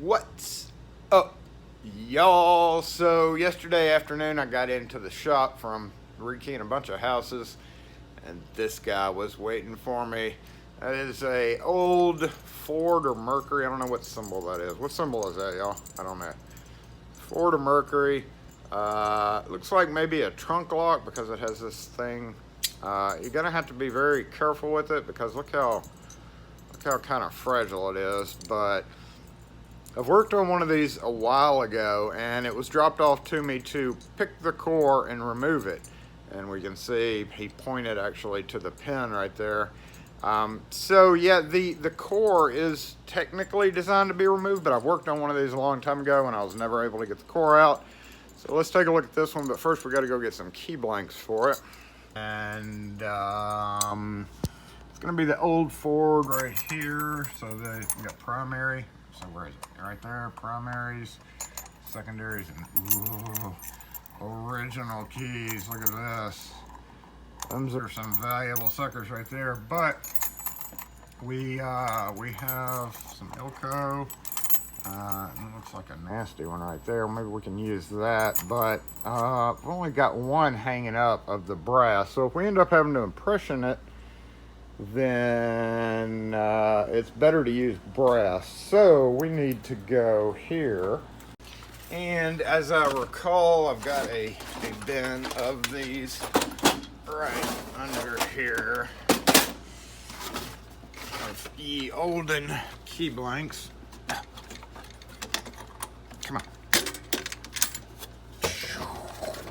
What's up, y'all? So yesterday afternoon I got into the shop from rekeying a bunch of houses, and this guy was waiting for me. That is a old Ford or Mercury. I don't know what symbol that is. What symbol is that, y'all? I don't know. Ford or Mercury. Looks like maybe a trunk lock because it has this thing. You're gonna have to be very careful with it because look how kind of fragile it is. But I've worked on one of these a while ago, and it was dropped off to me to pick the core and remove it. And we can see he pointed actually to the pin right there. So yeah, the core is technically designed to be removed, but I've worked on one of these a long time ago and I was never able to get the core out. So let's take a look at this one, but first we got to go get some key blanks for it. And it's going to be the old Ford right here. So we got primary. So where is it? Right there, primaries, secondaries, and ooh, original keys. Look at this. Those are some valuable suckers right there. But we have some Ilco. It looks like a nasty one right there. Maybe we can use that. But we've only got one hanging up of the brass. So if we end up having to impression it, then it's better to use brass. So we need to go here. And as I recall, I've got a bin of these right under here of ye olden key blanks. Come on.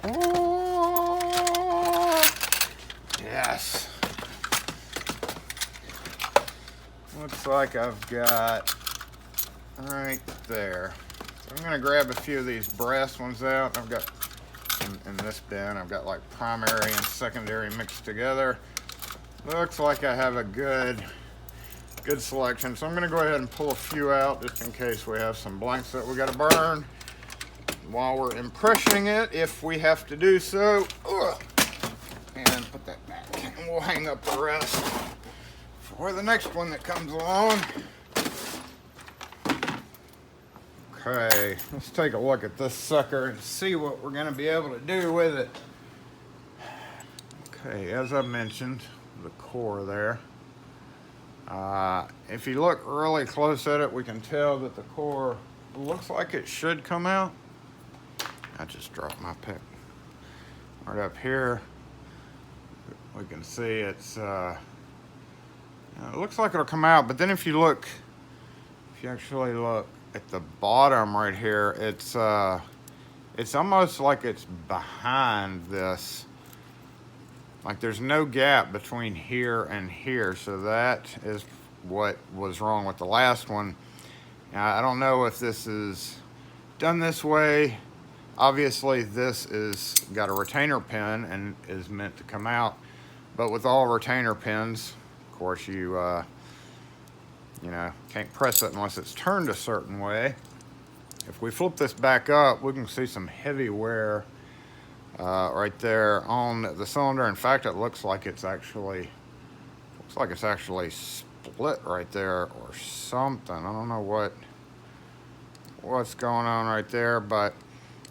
Oh, yes. Looks like I've got right there. So I'm gonna grab a few of these brass ones out. I've got in this bin, I've got like primary and secondary mixed together. Looks like I have a good selection. So I'm gonna go ahead and pull a few out just in case we have some blanks that we gotta burn while we're impressioning it, if we have to do so. And put that back, and we'll hang up the rest for the next one that comes along. Okay, let's take a look at this sucker and see what we're going to be able to do with it. Okay, as I mentioned, the core there. If you look really close at it, we can tell that the core looks like it should come out. I just dropped my pick. Right up here, we can see it's it looks like it'll come out, but then if you actually look at the bottom right here, it's almost like it's behind this. Like there's no gap between here and here, so that is what was wrong with the last one. Now, I don't know if this is done this way. Obviously, this is got a retainer pin and is meant to come out, but with all retainer pins, of course, you can't press it unless it's turned a certain way. If we flip this back up, we can see some heavy wear right there on the cylinder. In fact, it looks like it's actually split right there or something. I don't know what's going on right there, but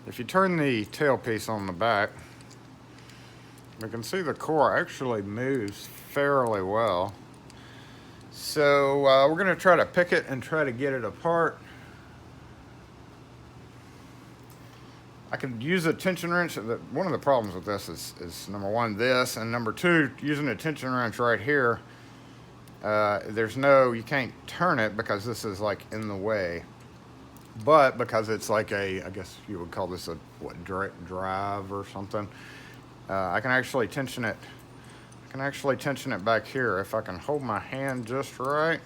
if you turn the tailpiece on the back, we can see the core actually moves fairly well. So we're going to try to pick it and try to get it apart. I could use a tension wrench. One of the problems with this is number one, this, and number two, using a tension wrench right here, you can't turn it because this is like in the way. But because it's like I guess you would call this a drive or something, I can actually tension it. Back here if I can hold my hand just right.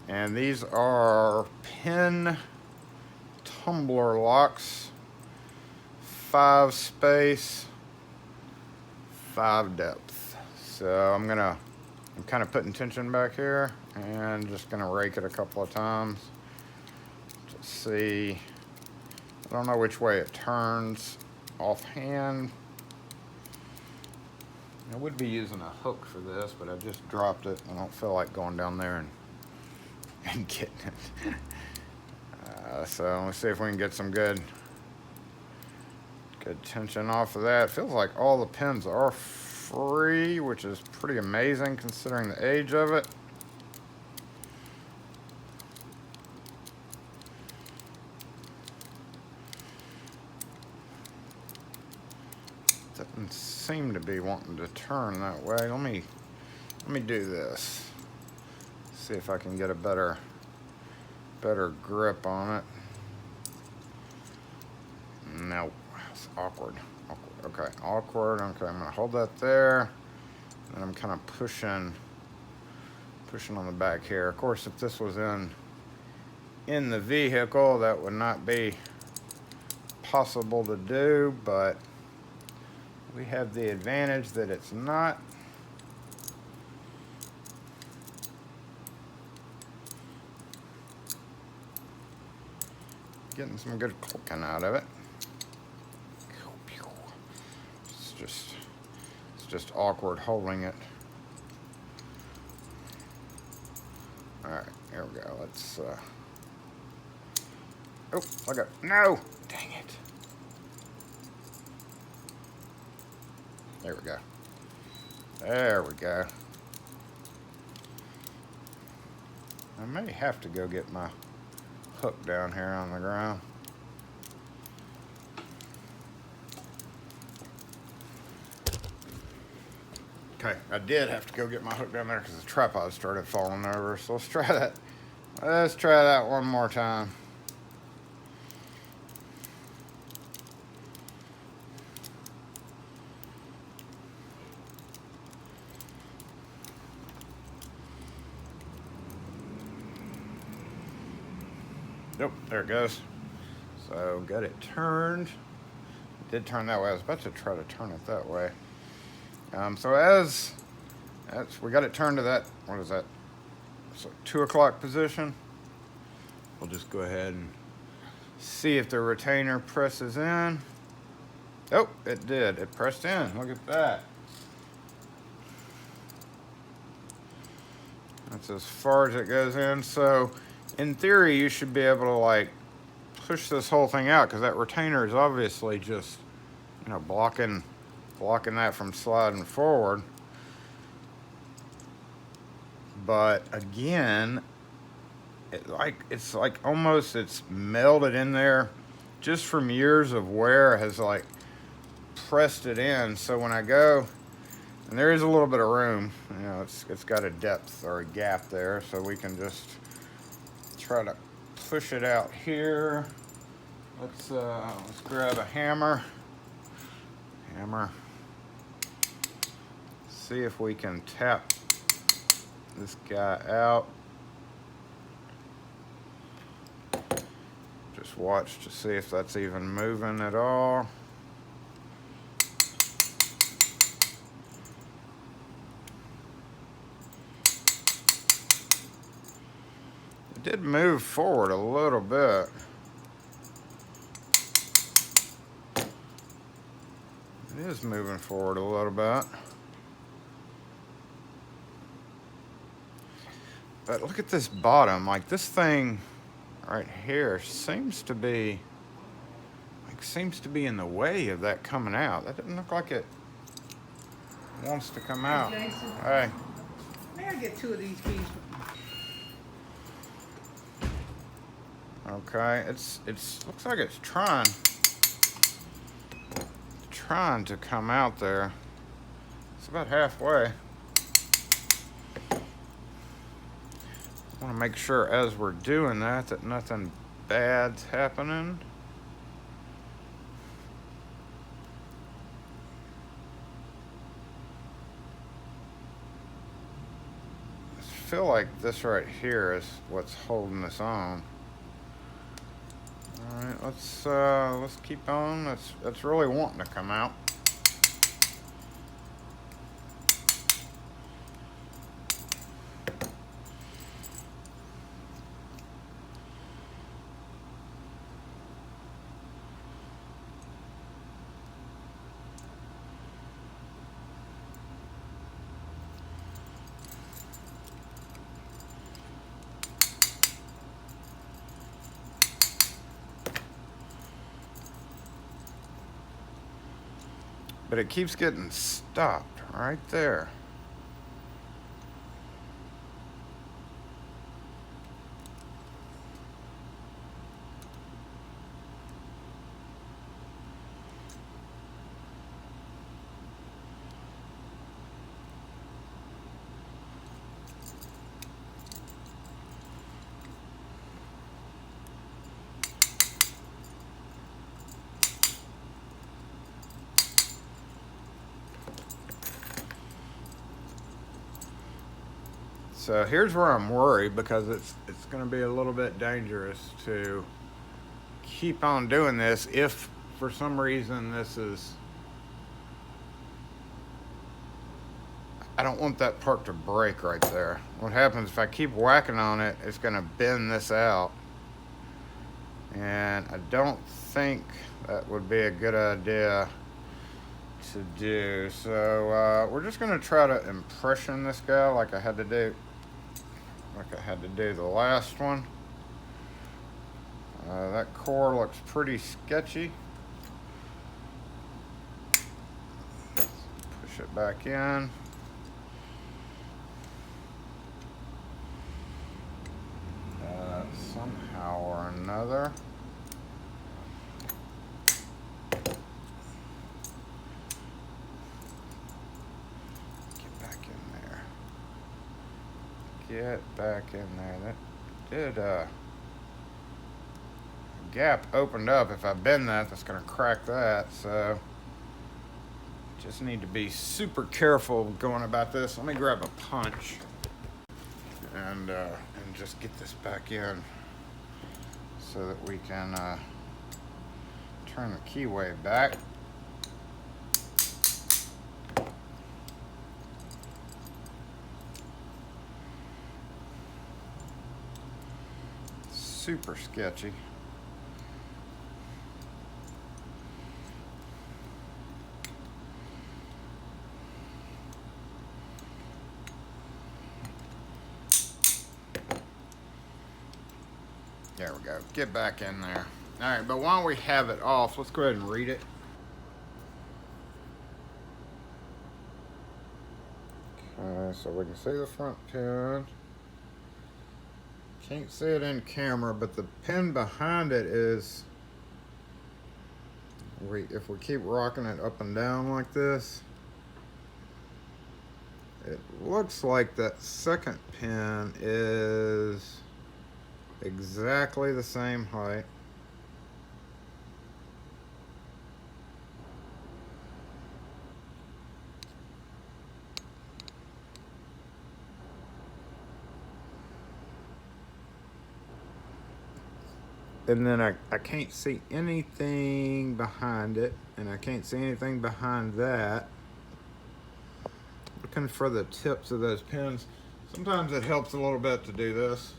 And these are pin tumbler locks, 5 space, 5 depth. So I'm kind of putting tension back here and just gonna rake it a couple of times to see. I don't know which way it turns offhand. I would be using a hook for this, but I just dropped it. I don't feel like going down there and and getting it. So let's see if we can get some good tension off of that. Feels like all the pins are free, which is pretty amazing considering the age of it. Doesn't seem to be wanting to turn that way. Let me do this. See if I can get a better grip on it. No, it's awkward. Okay, awkward. Okay, I'm gonna hold that there, and I'm kind of pushing on the back here. Of course, if this was in the vehicle, that would not be possible to do, but we have the advantage that it's not. Getting some good clicking out of it. It's just awkward holding it. All right, here we go. Let's. Oh, look at no! Dang it! There we go. There we go. I may have to go get my hook down here on the ground. Okay, I did have to go get my hook down there because the tripod started falling over. So let's try that. Let's try that one more time. Nope, there it goes. So got it turned. It did turn that way. I was about to try to turn it that way. So as we got it turned to that, what is that? So 2 o'clock position. We'll just go ahead and see if the retainer presses in. Oh, it did. It pressed in. Look at that. That's as far as it goes in. So in theory, you should be able to like push this whole thing out because that retainer is obviously just, you know, blocking that from sliding forward. But again, it's like almost it's melded in there just from years of wear, has like pressed it in. So when I go, and there is a little bit of room, you know, it's got a depth or a gap there, so we can just try to push it out here. Let's grab a hammer. See if we can tap this guy out. Just watch to see if that's even moving at all. It did move forward a little bit. It is moving forward a little bit. But look at this bottom, like this thing right here seems to be in the way of that coming out. That doesn't look like it wants to come out. Hey, Jason. Hey. May I get 2 of these, please? Okay, it's looks like it's trying to come out there. It's about halfway. I want to make sure as we're doing that nothing bad's happening. I feel like this right here is what's holding us on. All right, let's keep on. That's really wanting to come out. but it keeps getting stopped right there. So here's where I'm worried, because it's going to be a little bit dangerous to keep on doing this if for some reason this is, I don't want that part to break right there. What happens if I keep whacking on it, it's going to bend this out, and I don't think that would be a good idea to do. So we're just going to try to impression this guy like I had to do the last one. That core looks pretty sketchy. Push it back in. Somehow or another. Get back in there. Get back in there. That did, gap opened up. If I bend that, that's going to crack that. So just need to be super careful going about this. Let me grab a punch and just get this back in so that we can turn the keyway back. Super sketchy. There we go. Get back in there. All right, but while we have it off, let's go ahead and read it. Okay, so we can see the front pin. Can't see it in camera, but the pin behind it is, if we keep rocking it up and down like this, it looks like that second pin is exactly the same height. And then I can't see anything behind it, and I can't see anything behind that. Looking for the tips of those pins. Sometimes it helps a little bit to do this.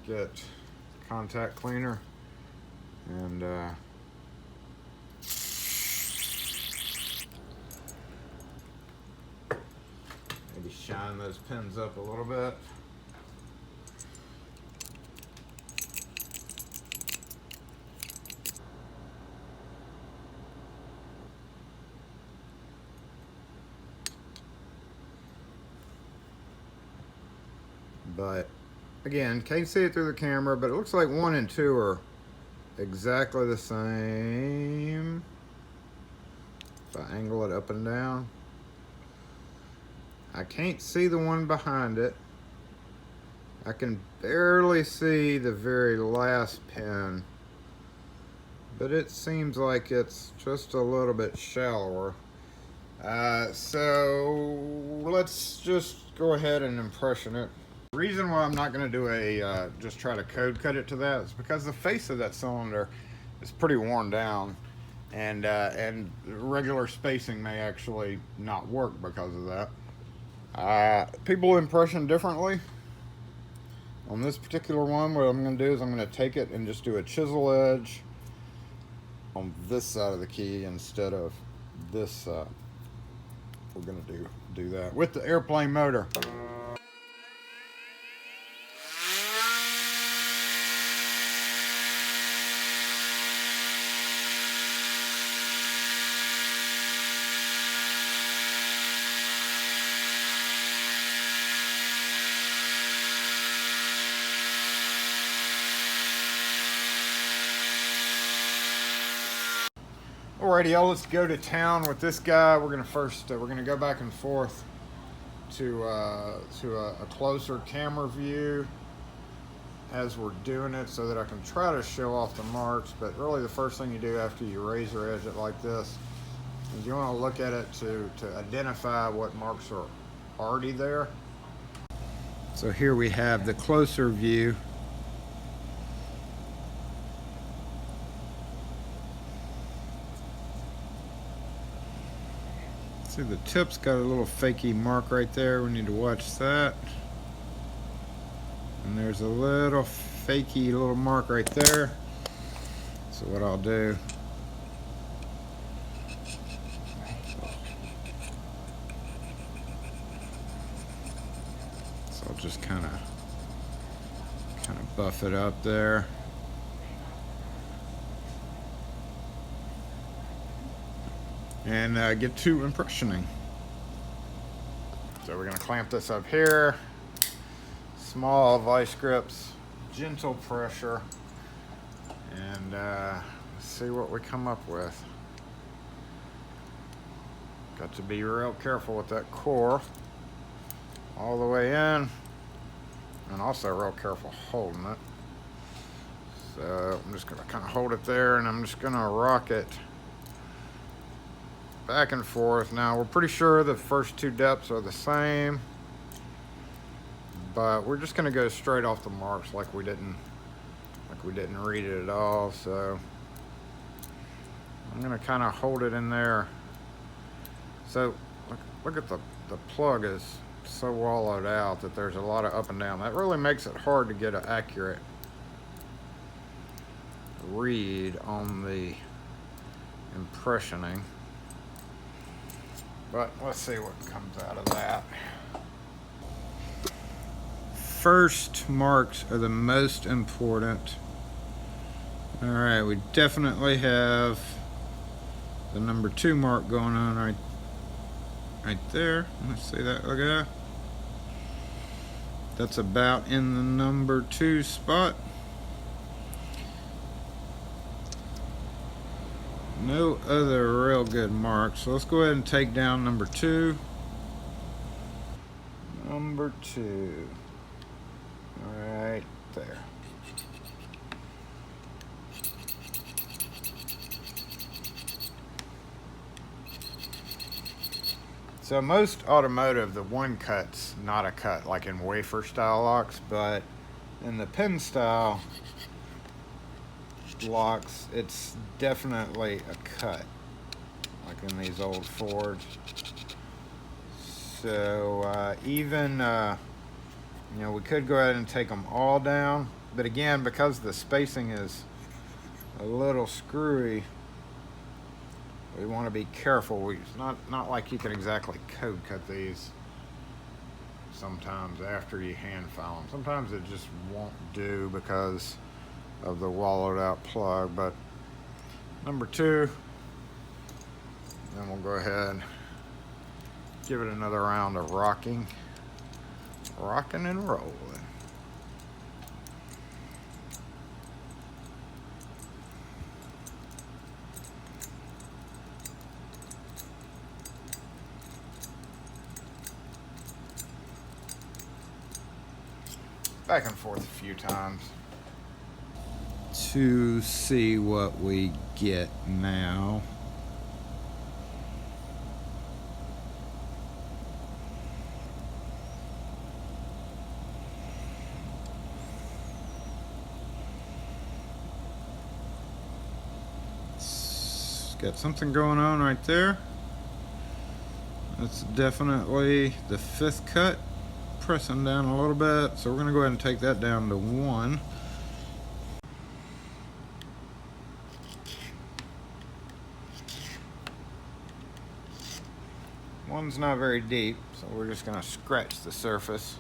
Get contact cleaner and maybe shine those pins up a little bit. But again, can't see it through the camera, but it looks like 1 and 2 are exactly the same. If I angle it up and down, I can't see the one behind it. I can barely see the very last pin, but it seems like it's just a little bit shallower. So let's just go ahead and impression it. The reason why I'm not going to do a just try to code cut it to that is because the face of that cylinder is pretty worn down, and regular spacing may actually not work because of that. People impression differently. On this particular one, what I'm going to do is I'm going to take it and just do a chisel edge on this side of the key instead of this side. We're going to do that with the airplane motor. Alrighty, y'all, let's go to town with this guy. We're gonna go back and forth to a closer camera view as we're doing it, so that I can try to show off the marks. But really, the first thing you do after you razor edge it like this is you want to look at it to identify what marks are already there. So here we have the closer view. See, the tip's got a little fakey mark right there. We need to watch that. And there's a little fakey little mark right there. So what I'll do, so I'll just kind of buff it up there. And get to impressioning. So we're going to clamp this up here. Small vice grips, gentle pressure, and see what we come up with. Got to be real careful with that core all the way in, and also real careful holding it. So I'm just going to kind of hold it there, and I'm just going to rock it back and forth. Now we're pretty sure the first two depths are the same, but we're just going to go straight off the marks like we didn't read it at all. So I'm going to kind of hold it in there. So look at the plug is so wallowed out that there's a lot of up and down. That really makes it hard to get an accurate read on the impressioning. But let's see what comes out of that. First marks are the most important. All right, we definitely have the number 2 mark going on right there. Let's see that. Look at that. That's about in the number 2 spot. No other real good marks. So let's go ahead and take down number 2. Number 2. Right there. So most automotive, the one cut's not a cut like in wafer style locks, but in the pin style locks, it's definitely a cut, like in these old Fords. So even we could go ahead and take them all down, but again, because the spacing is a little screwy, we want to be careful. It's not like you can exactly code cut these sometimes after you hand file them. Sometimes it just won't do because of the wallowed out plug. But number 2, then we'll go ahead and give it another round of rocking and rolling. Back and forth a few times to see what we get now. It's got something going on right there. That's definitely the 5th cut. Pressing down a little bit, so we're going to go ahead and take that down to 1. One's not very deep, so we're just going to scratch the surface.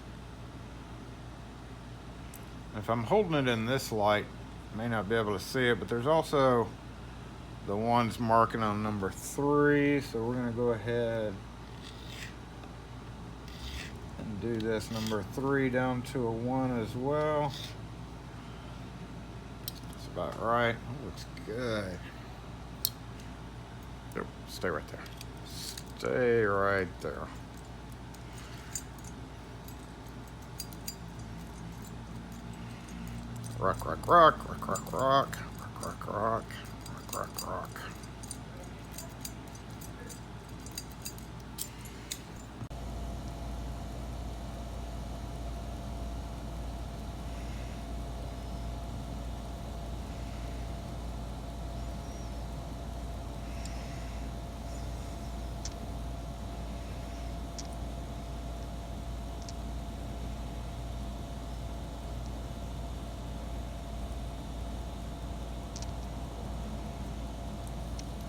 If I'm holding it in this light, I may not be able to see it, but there's also the ones marking on number 3, so we're going to go ahead and do this number 3 down to a 1 as well. That's about right. That looks good. Nope, stay right there. Stay right there. Rock, rock, rock, rock, rock, rock, rock, rock, rock, rock, rock, rock.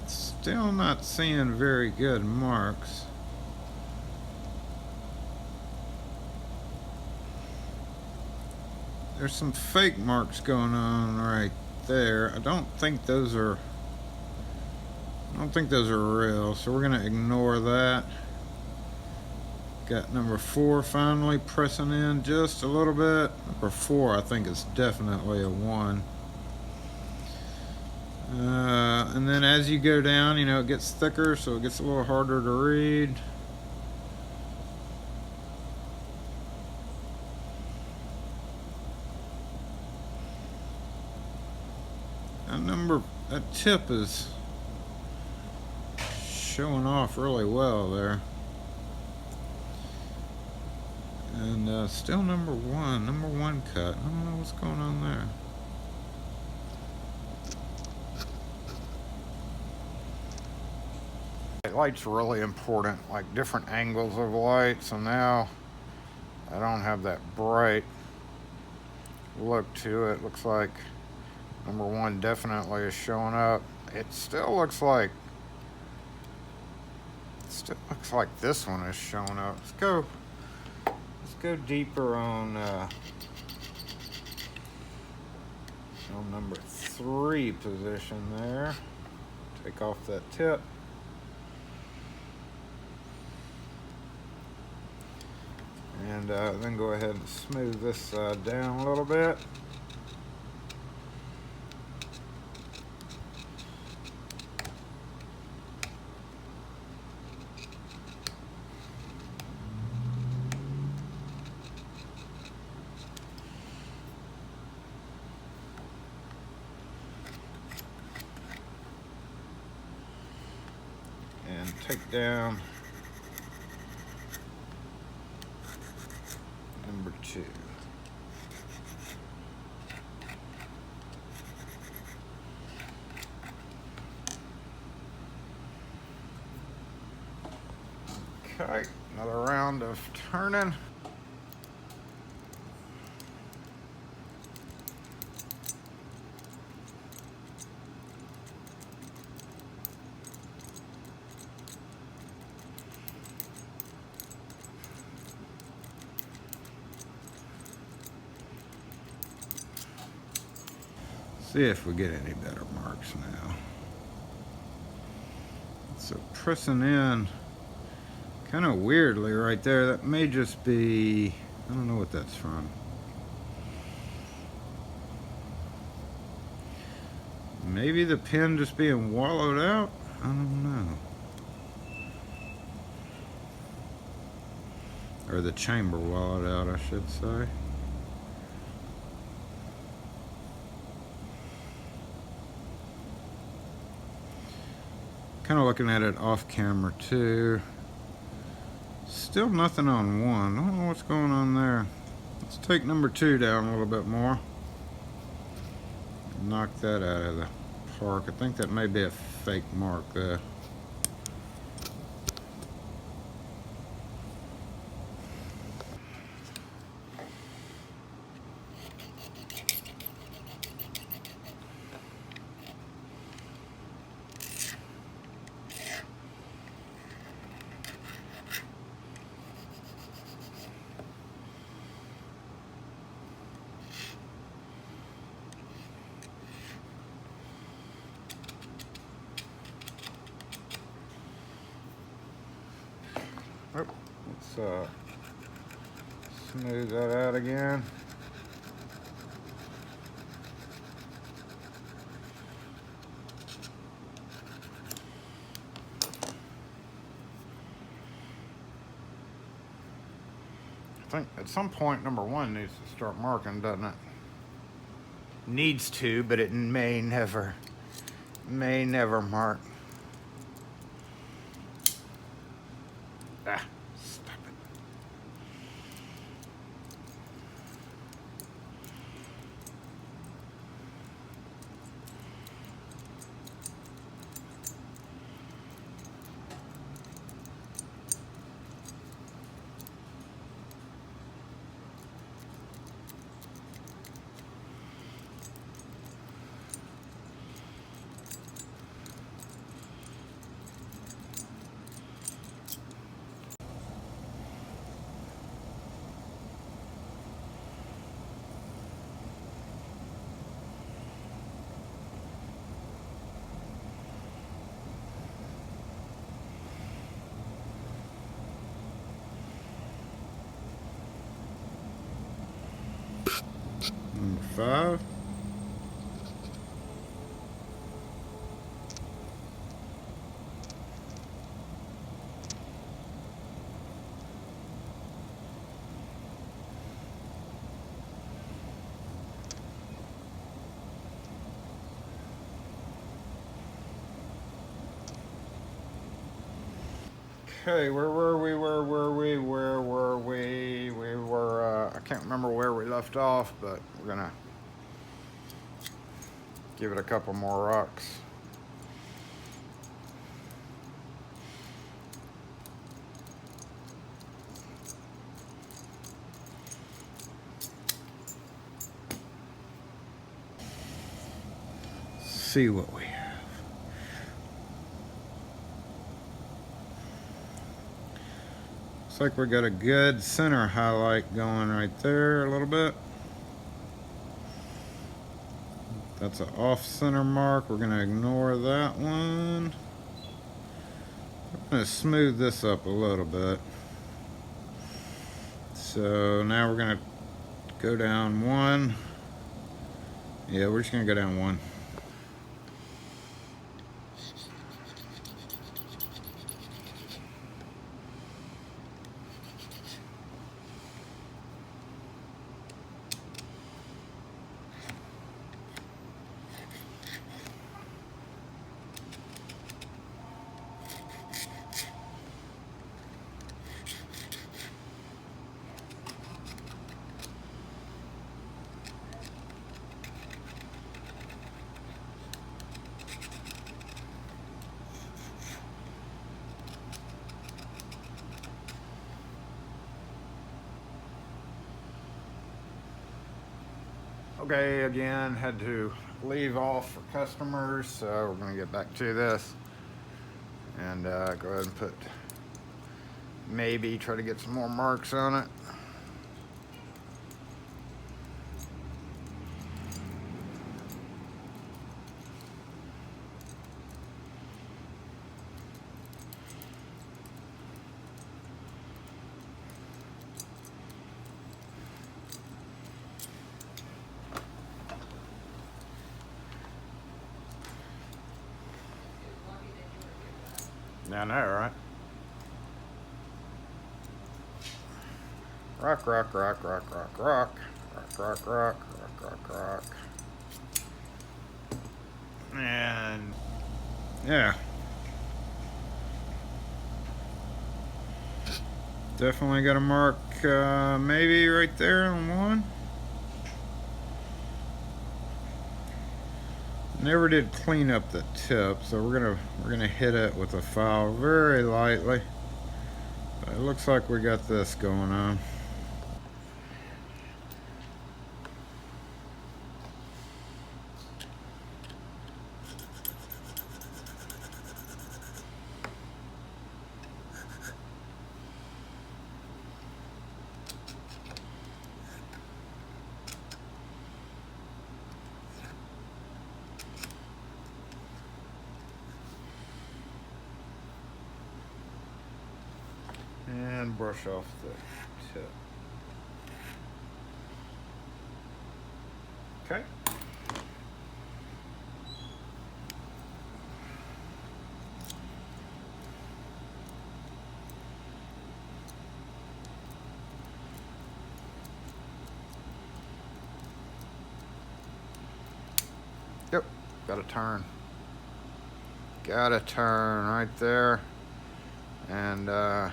Still not seeing very good marks. There's some fake marks going on right there. I don't think those are real, so we're gonna ignore that. Got number 4 finally pressing in just a little bit. Number 4 I think is definitely a 1. And then as you go down, you know, it gets thicker, so it gets a little harder to read. That tip is showing off really well there. And still number 1 cut. I don't know what's going on there. Light's really important, like different angles of light. So now I don't have that bright look to it. Looks like number 1 definitely is showing up. It still looks like this one is showing up. Let's go deeper on number 3 position there. Take off that tip. And then go ahead and smooth this down a little bit. And take down number 2. Okay, another round of turning. See if we get any better marks now. So pressing in kind of weirdly right there. That may just be, I don't know what that's from. Maybe the pen just being wallowed out? I don't know. Or the chamber wallowed out, I should say. Kind of looking at it off camera too. Still nothing on 1. I don't know what's going on there. Let's take number 2 down a little bit more. Knock that out of the park. I think that may be a fake mark there. Let's smooth that out again. think at some point number 1 needs to start marking, doesn't it? Needs to, but it may never mark. Ah, stop it. Number 5. Okay, where were we? We were, I can't remember where we left off, but we're gonna give it a couple more rocks. See what we have. Looks like we got a good center highlight going right there a little bit. That's an off-center mark. We're gonna ignore that one. I'm gonna smooth this up a little bit. So now we're gonna go down 1. Yeah, we're just gonna go down 1. Okay, again, had to leave off for customers, so we're gonna get back to this and go ahead and put, maybe try to get some more marks on it. Down there, right? Rock, rock, rock, rock, rock, rock, rock, rock, rock, rock, rock, rock. And yeah, definitely got a mark, maybe right there on 1. Never did clean up the tip, so we're gonna hit it with a file very lightly. But it looks like we got this going on. And brush off the tip. Okay. Yep, gotta turn. Gotta turn right there. And a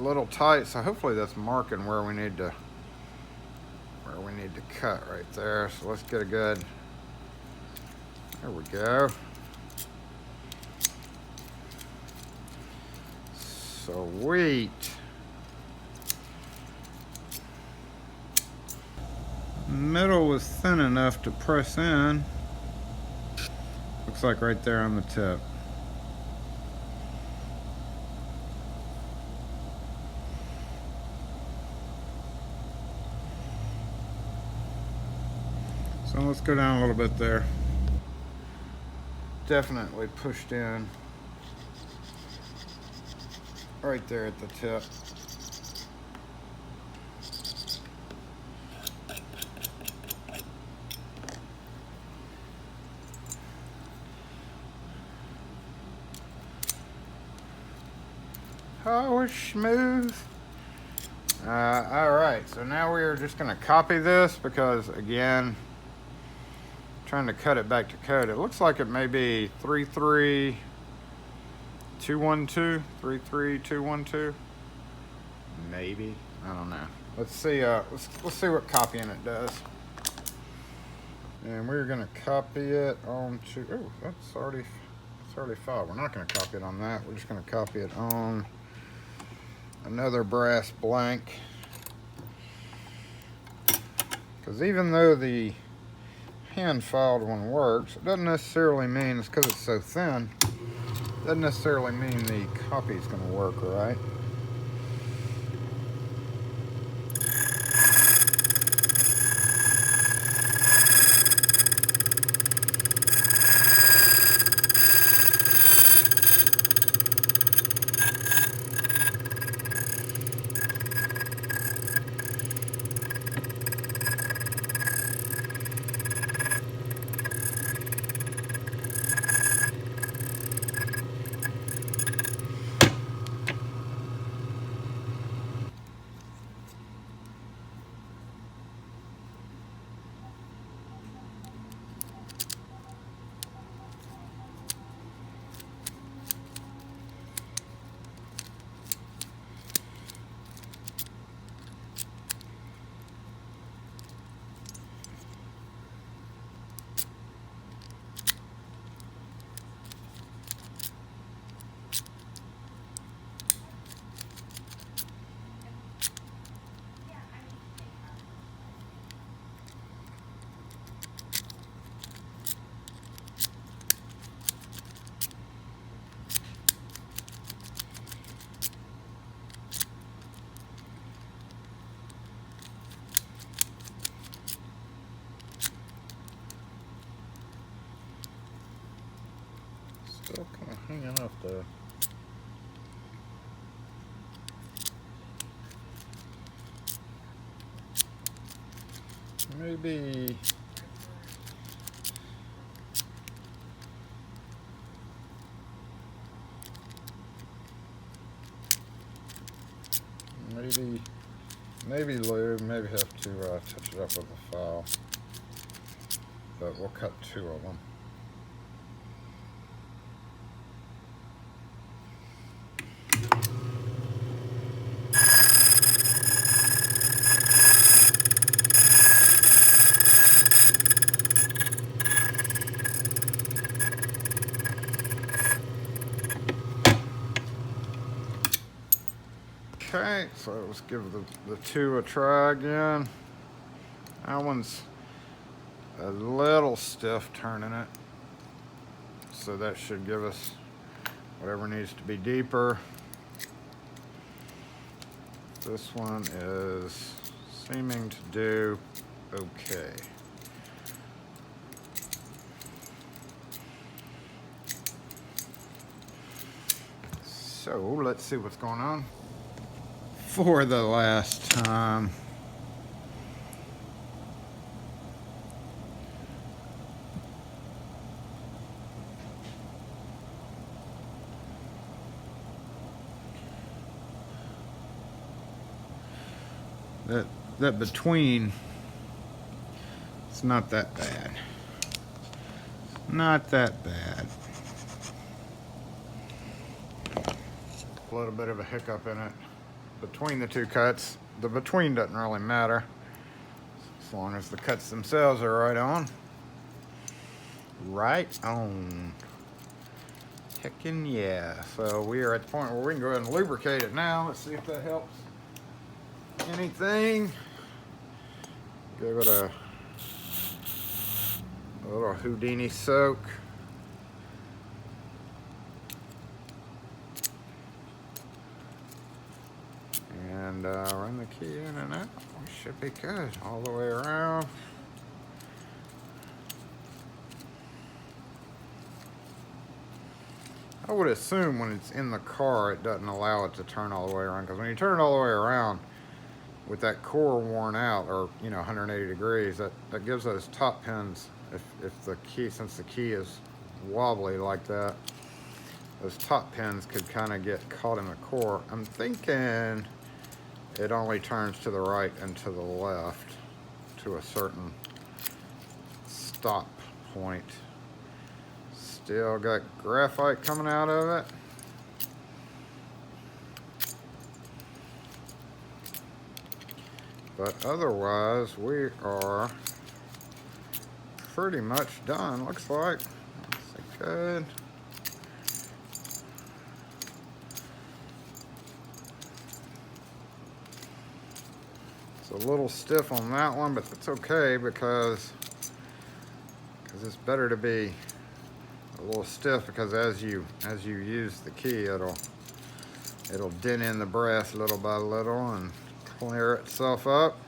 little tight, so hopefully that's marking where we need to cut right there. So let's get a good, there we go. Sweet. Middle was thin enough to press in. Looks like right there on the tip. So let's go down a little bit there. Definitely pushed in right there at the tip. Oh, it's smooth. All right, so now we are just gonna copy this because again, trying to cut it back to code. It looks like it may be 33212, 33212. Maybe, I don't know. Let's see. Let's see what copying it does. And we're gonna copy it onto. Oh, that's already filed. We're not gonna copy it on that. We're just gonna copy it on another brass blank. Because even though the hand filed one works, it doesn't necessarily mean it's because it's so thin. Doesn't necessarily mean the copy is going to work, right? Still kind of hanging up though. Maybe. Maybe lube. Maybe have to touch it up with a file. But we'll cut 2 of them. Okay, so let's give the 2 a try again. That one's a little stiff turning it, so that should give us whatever needs to be deeper. This one is seeming to do okay. So let's see what's going on. For the last time. That between, it's not that bad. Not that bad. A little bit of a hiccup in it between the two cuts. The between doesn't really matter as long as the cuts themselves are right on. Right on. Heckin' yeah. So we are at the point where we can go ahead and lubricate it now. Let's see if that helps anything. Give it a little Houdini soak. And run the key in and out. We should be good all the way around. I would assume when it's in the car, it doesn't allow it to turn all the way around. Because when you turn it all the way around, with that core worn out, or 180 degrees, that gives those top pins, if the key, since the key is wobbly like that, those top pins could kind of get caught in the core. I'm thinking it only turns to the right and to the left to a certain stop point. Still got graphite coming out of it. But otherwise, we are pretty much done, looks like. That's good. It's a little stiff on that one, but that's okay because it's better to be a little stiff, because as you use the key, it'll dent in the brass little by little and clear itself up.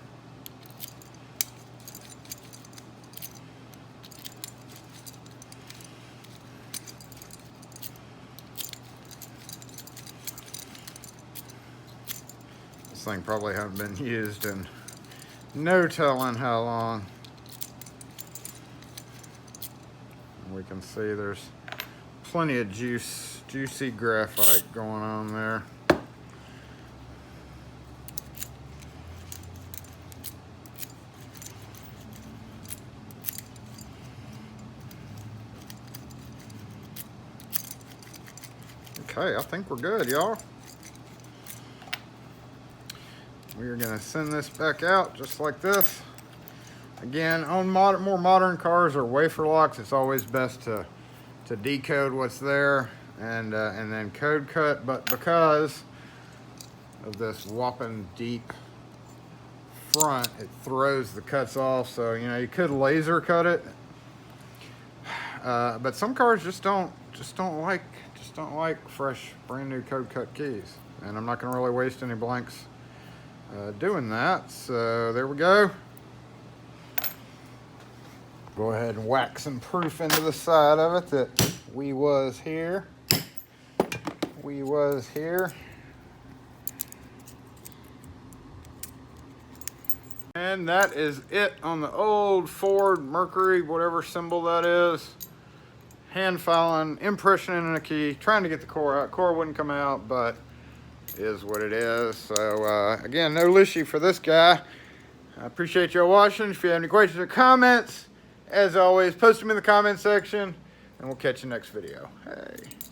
This thing probably hasn't been used in no telling how long. We can see there's plenty of juicy graphite going on there. Okay, I think we're good, y'all. We are gonna send this back out just like this. Again, on more modern cars or wafer locks, it's always best to decode what's there and then code cut. But because of this whopping deep front, it throws the cuts off. So you could laser cut it, but some cars just don't like fresh, brand new code cut keys. And I'm not gonna really waste any blanks doing that. So there we go. Go ahead and whack some proof into the side of it that we was here. And that is it on the old Ford Mercury, whatever symbol that is. Hand filing, impression in a key, trying to get the core out. Core wouldn't come out, but is what it is. So again, no issue for this guy. I appreciate y'all watching. If you have any questions or comments, as always, post them in the comment section, and we'll catch you next video. Hey.